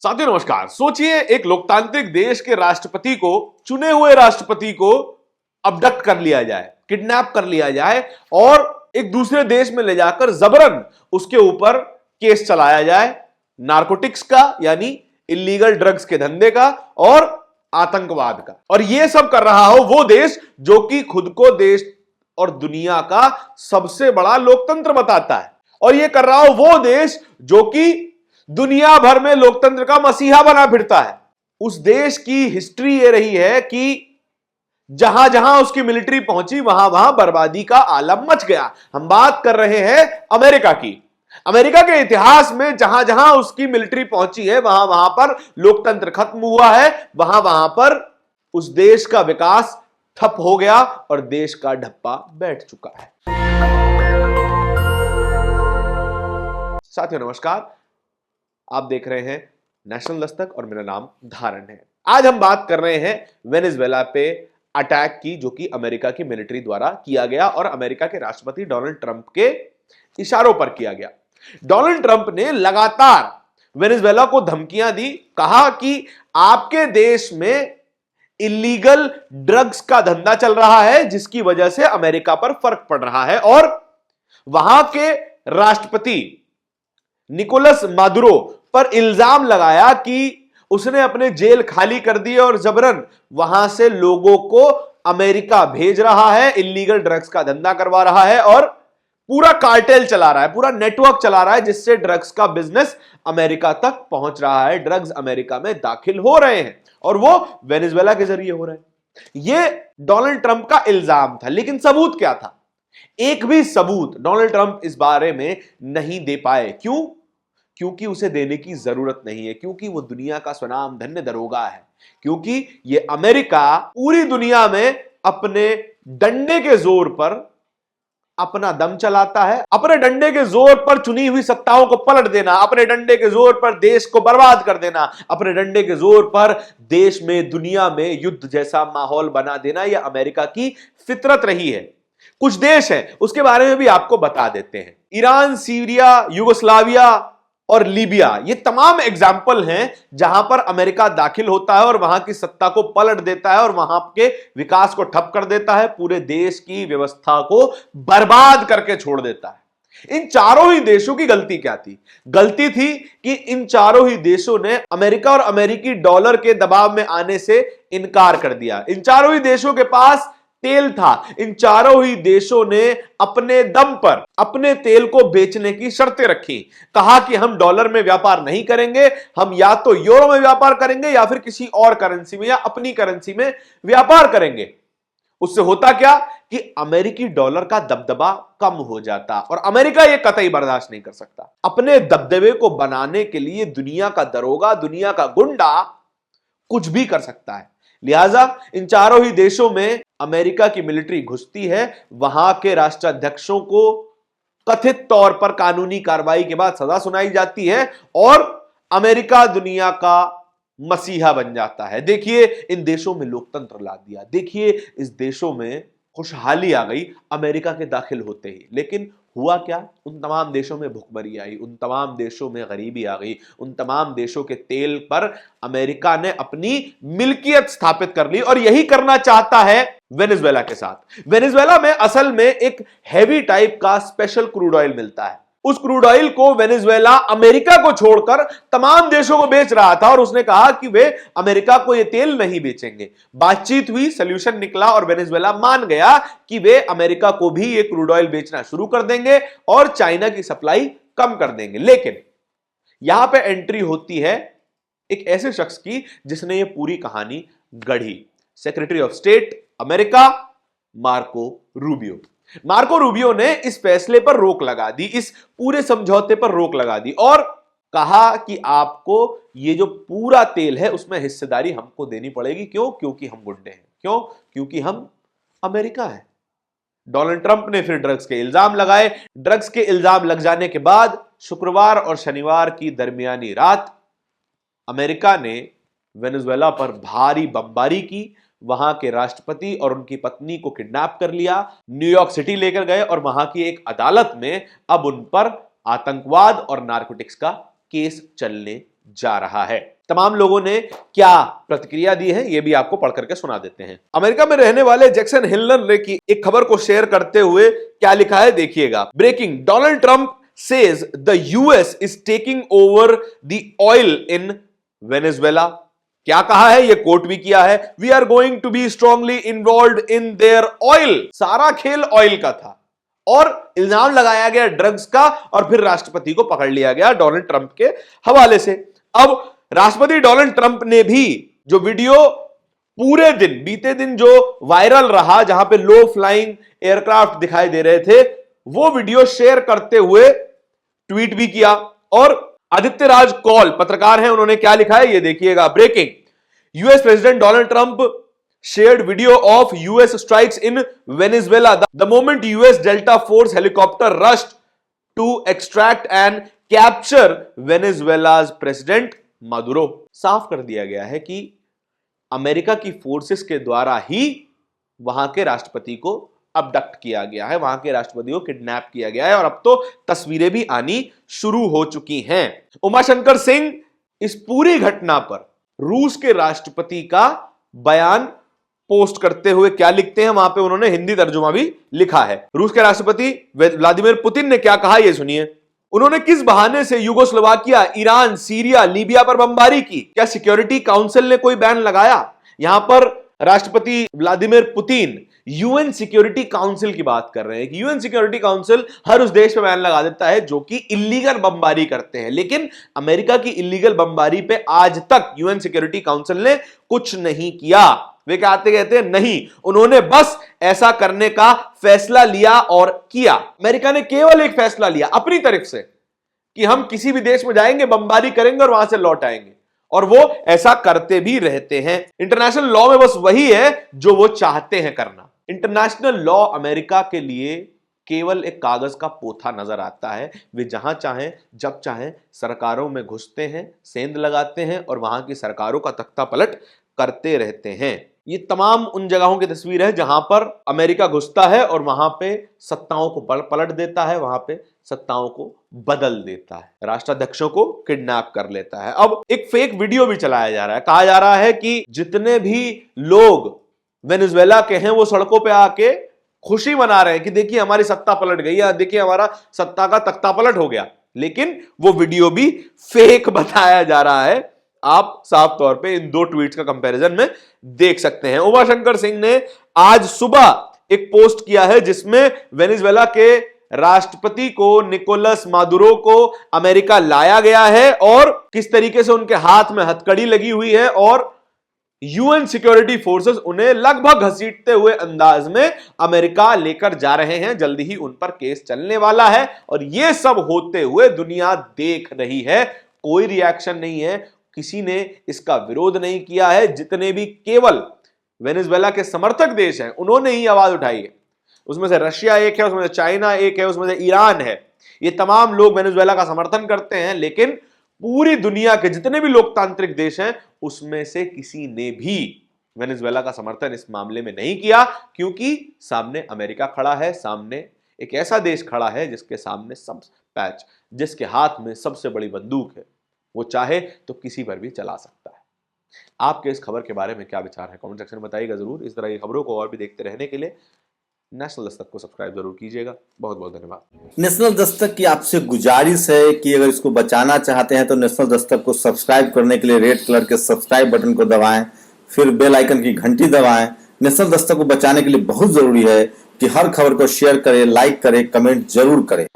साथियों नमस्कार। सोचिए एक लोकतांत्रिक देश के राष्ट्रपति को, चुने हुए राष्ट्रपति को अबडक्ट कर लिया जाए, किडनैप कर लिया जाए और एक दूसरे देश में ले जाकर जबरन उसके ऊपर केस चलाया जाए नारकोटिक्स का, यानी इलीगल ड्रग्स के धंधे का और आतंकवाद का। और यह सब कर रहा हो वो देश जो कि खुद को देश और दुनिया का सबसे बड़ा लोकतंत्र बताता है, और यह कर रहा हो वो देश जो कि दुनिया भर में लोकतंत्र का मसीहा बना फिरता है। उस देश की हिस्ट्री ये रही है कि जहां जहां उसकी मिलिट्री पहुंची वहां वहां बर्बादी का आलम मच गया। हम बात कर रहे हैं अमेरिका की। अमेरिका के इतिहास में जहां जहां उसकी मिलिट्री पहुंची है वहां वहां पर लोकतंत्र खत्म हुआ है, वहां वहां पर उस देश का विकास ठप हो गया और देश का ढप्पा बैठ चुका है। साथियों नमस्कार, आप देख रहे हैं नेशनल दस्तक और मेरा नाम धारण है। आज हम बात कर रहे हैं वेनेजुएला पे अटैक की, जो कि अमेरिका की मिलिट्री द्वारा किया गया और अमेरिका के राष्ट्रपति डोनाल्ड ट्रंप के इशारों पर किया गया। डोनाल्ड ट्रंप ने लगातार वेनेजुएला को धमकियां दी, कहा कि आपके देश में इलीगल ड्रग्स का धंधा चल रहा है जिसकी वजह से अमेरिका पर फर्क पड़ रहा है, और वहां के राष्ट्रपति निकोलस मादुरो पर इल्जाम लगाया कि उसने अपने जेल खाली कर दिए और जबरन वहां से लोगों को अमेरिका भेज रहा है, इलीगल ड्रग्स का धंधा करवा रहा है और पूरा कार्टेल चला रहा है, पूरा नेटवर्क चला रहा है जिससे ड्रग्स का बिजनेस अमेरिका तक पहुंच रहा है। ड्रग्स अमेरिका में दाखिल हो रहे हैं और वो वेनेजुएला के जरिए हो रहे हैं। यह डोनाल्ड ट्रंप का इल्जाम था, लेकिन सबूत क्या था? एक भी सबूत डोनाल्ड ट्रंप इस बारे में नहीं दे पाए। क्यों? क्योंकि उसे देने की जरूरत नहीं है, क्योंकि वो दुनिया का स्वनाम धन्य दरोगा है, क्योंकि ये अमेरिका पूरी दुनिया में अपने डंडे के जोर पर अपना दम चलाता है। अपने डंडे के जोर पर चुनी हुई सत्ताओं को पलट देना, अपने डंडे के जोर पर देश को बर्बाद कर देना, अपने डंडे के जोर पर देश में, दुनिया में युद्ध जैसा माहौल बना देना, यह अमेरिका की फितरत रही है। कुछ देश हैं, उसके बारे में भी आपको बता देते हैं। ईरान, सीरिया, युगोस्लाविया और लीबिया, ये तमाम एग्जाम्पल हैं जहां पर अमेरिका दाखिल होता है और वहां की सत्ता को पलट देता है और वहां के विकास को ठप कर देता है, पूरे देश की व्यवस्था को बर्बाद करके छोड़ देता है। इन चारों ही देशों की गलती क्या थी? गलती थी कि इन चारों ही देशों ने अमेरिका और अमेरिकी डॉलर के दबाव में आने से इनकार कर दिया। इन चारों ही देशों के पास तेल था। इन चारों ही देशों ने अपने दम पर अपने तेल को बेचने की शर्तें रखी। कहा कि हम डॉलर में व्यापार नहीं करेंगे, हम या तो यूरो में व्यापार करेंगे या फिर किसी और करेंसी में या अपनी करेंसी में व्यापार करेंगे। उससे होता क्या कि अमेरिकी डॉलर का दबदबा कम हो जाता और अमेरिका यह कतई बर्दाश्त नहीं कर सकता। अपने दबदबे को बनाने के लिए दुनिया का दरोगा, दुनिया का गुंडा कुछ भी कर सकता है। लिहाजा इन चारों ही देशों में अमेरिका की मिलिट्री घुसती है, वहां के राष्ट्राध्यक्षों को कथित तौर पर कानूनी कार्रवाई के बाद सजा सुनाई जाती है और अमेरिका दुनिया का मसीहा बन जाता है। देखिए इन देशों में लोकतंत्र ला दिया, देखिए इस देशों में खुशहाली आ गई अमेरिका के दाखिल होते ही। लेकिन हुआ क्या? उन तमाम देशों में भुखमरी आई, उन तमाम देशों में गरीबी आ गई, उन तमाम देशों के तेल पर अमेरिका ने अपनी मिल्कियत स्थापित कर ली और यही करना चाहता है वेनेजुएला के साथ। वेनेजुएला में असल में एक हैवी टाइप का स्पेशल क्रूड ऑयल मिलता है। उस क्रूड ऑयल को वेनेजुएला अमेरिका को छोड़कर तमाम देशों को बेच रहा था और उसने कहा कि वे अमेरिका को यह तेल नहीं बेचेंगे। बातचीत हुई, सोल्यूशन निकला और वेनेजुएला मान गया कि वे अमेरिका को भी यह क्रूड ऑयल बेचना शुरू कर देंगे और चाइना की सप्लाई कम कर देंगे। लेकिन यहां पे एंट्री होती है एक ऐसे शख्स की जिसने यह पूरी कहानी गढ़ी। Secretary of state America Marco Rubio. Marco Rubio ने इस फैसले पर रोक लगा दी, इस पूरे समझौते पर रोक लगा दी और कहा कि आपको ये जो पूरा तेल है उसमें हिस्सेदारी हमको देनी पड़ेगी। क्यों? क्योंकि हम गुंडे हैं। क्यों? क्योंकि हम अमेरिका है। डोनाल्ड ट्रंप ने फिर ड्रग्स के इल्जाम लगाए। ड्रग्स के इल्जाम लग जाने के बाद शुक्रवार और शनिवार की दरमियानी रात अमेरिका ने वेनेजुएला पर भारी बमबारी की, वहां के राष्ट्रपति और उनकी पत्नी को किडनैप कर लिया, न्यूयॉर्क सिटी लेकर गए और वहां की एक अदालत में अब उन पर आतंकवाद और नारकोटिक्स का केस चलने जा रहा है। तमाम लोगों ने क्या प्रतिक्रिया दी है ये भी आपको पढ़ करके सुना देते हैं। अमेरिका में रहने वाले जैक्सन हिलर ने की एक खबर को शेयर करते हुए क्या लिखा है देखिएगा। Breaking, Donald Trump says the US is taking over the oil in Venezuela. क्या कहा है, ये कोट भी किया है, we are going to be strongly involved in their oil. सारा खेल ऑयल का था और इल्जाम लगाया गया ड्रग्स का और फिर राष्ट्रपति को पकड़ लिया गया डोनाल्ड ट्रंप के हवाले से। अब राष्ट्रपति डोनाल्ड ट्रंप ने भी जो वीडियो पूरे दिन बीते दिन जो वायरल रहा, जहां पे लो फ्लाइंग एयरक्राफ्ट दिखाई दे रहे थे, वो वीडियो शेयर करते हुए ट्वीट भी किया। और आदित्य राज कौल पत्रकार हैं, उन्होंने क्या लिखा है ये देखिएगा। Breaking, US president Donald Trump shared video of US strikes in Venezuela the moment US Delta Force helicopter rushed to extract and capture Venezuela's president Maduro। साफ कर दिया गया है कि अमेरिका की फोर्सेस के द्वारा ही वहां के राष्ट्रपति को अबडक्ट किया गया है, वहां के राष्ट्रपति को किडनैप किया गया है और अब तो तस्वीरें भी आनी शुरू हो चुकी हैं। उमाशंकर सिंह इस पूरी घटना पर रूस के राष्ट्रपति का बयान पोस्ट करते हुए क्या लिखते हैं, वहां पे उन्होंने हिंदी तर्जुमा भी लिखा है। रूस के राष्ट्रपति व्लादिमीर पुतिन ने क्या कहा ये सुनिए। उन्होंने किस बहाने से यूगोस्लोवाकिया, ईरान, सीरिया, लीबिया पर बमबारी की? क्या सिक्योरिटी काउंसिल ने कोई बैन लगाया? यहां पर राष्ट्रपति Vladimir Putin UN security council की बात कर रहे हैं कि यूएन सिक्योरिटी काउंसिल हर उस देश पे बैन लगा देता है जो कि इल्लीगल बमबारी करते हैं, लेकिन अमेरिका की इल्लीगल बमबारी पे आज तक यूएन सिक्योरिटी काउंसिल ने कुछ नहीं किया। वे कहते हैं नहीं, उन्होंने बस ऐसा करने का फैसला लिया और किया। अमेरिका ने केवल एक फैसला लिया अपनी तरफ से कि हम किसी भी देश में जाएंगे, बमबारी करेंगे और वहां से लौट आएंगे, और वो ऐसा करते भी रहते हैं। इंटरनेशनल लॉ में बस वही है जो वो चाहते हैं करना। इंटरनेशनल लॉ अमेरिका के लिए केवल एक कागज का पोथा नजर आता है। वे जहां चाहें जब चाहें सरकारों में घुसते हैं, सेंध लगाते हैं और वहां की सरकारों का तख्ता पलट करते रहते हैं। ये तमाम उन जगहों की तस्वीर है जहां पर अमेरिका घुसता है और वहां पे सत्ताओं को पलट देता है, वहां पे सत्ताओं को बदल देता है, राष्ट्राध्यक्षों को किडनैप कर लेता है। अब एक फेक वीडियो भी चलाया जा रहा है, कहा जा रहा है कि जितने भी लोग वेनेजुएला के हैं वो सड़कों पे आके खुशी मना रहे हैं कि देखिए हमारी सत्ता पलट गई है, देखिए हमारा सत्ता का तख्ता पलट हो गया, लेकिन वो वीडियो भी फेक बताया जा रहा है। आप साफ तौर पे इन दो ट्वीट्स का कंपैरिजन में देख सकते हैं। उमाशंकर सिंह ने आज सुबह एक पोस्ट किया है जिसमें वेनेजुएला के राष्ट्रपति को, निकोलस मादुरो को अमेरिका लाया गया है और किस तरीके से उनके हाथ में हथकड़ी लगी हुई है और यूएन सिक्योरिटी फोर्सेस उन्हें लगभग घसीटते हुए अंदाज में अमेरिका लेकर जा रहे हैं। जल्दी ही उन पर केस चलने वाला है और यह सब होते हुए दुनिया देख रही है, कोई रिएक्शन नहीं है, किसी ने इसका विरोध नहीं किया है। जितने भी केवल वेनेजुएला के समर्थक देश हैं उन्होंने ही आवाज उठाई है। उसमें से रशिया एक है, उसमें से चाइना एक है, उसमें से ईरान है। ये तमाम लोग वेनेजुएला का समर्थन करते हैं, लेकिन पूरी दुनिया के जितने भी लोकतांत्रिक देश हैं उसमें से किसी ने भी वेनेजुएला का समर्थन इस मामले में नहीं किया, क्योंकि सामने अमेरिका खड़ा है, सामने एक ऐसा देश खड़ा है जिसके सामने सब पैच, जिसके हाथ में सबसे बड़ी बंदूक है, वो चाहे तो किसी पर भी चला सकता है। आपके इस खबर के बारे में क्या विचार है कमेंट सेक्शन में बताइएगा जरूर। इस तरह की खबरों को और भी देखते रहने के लिए नेशनल दस्तक को सब्सक्राइब जरूर कीजिएगा। बहुत बहुत धन्यवाद। नेशनल दस्तक की आपसे गुजारिश है कि अगर इसको बचाना चाहते हैं तो नेशनल दस्तक को सब्सक्राइब करने के लिए रेड कलर के सब्सक्राइब बटन को दबाएं, फिर बेल आइकन की घंटी दबाएं। नेशनल दस्तक को बचाने के लिए बहुत जरूरी है कि हर खबर को शेयर करें, लाइक करें, कमेंट जरूर करें।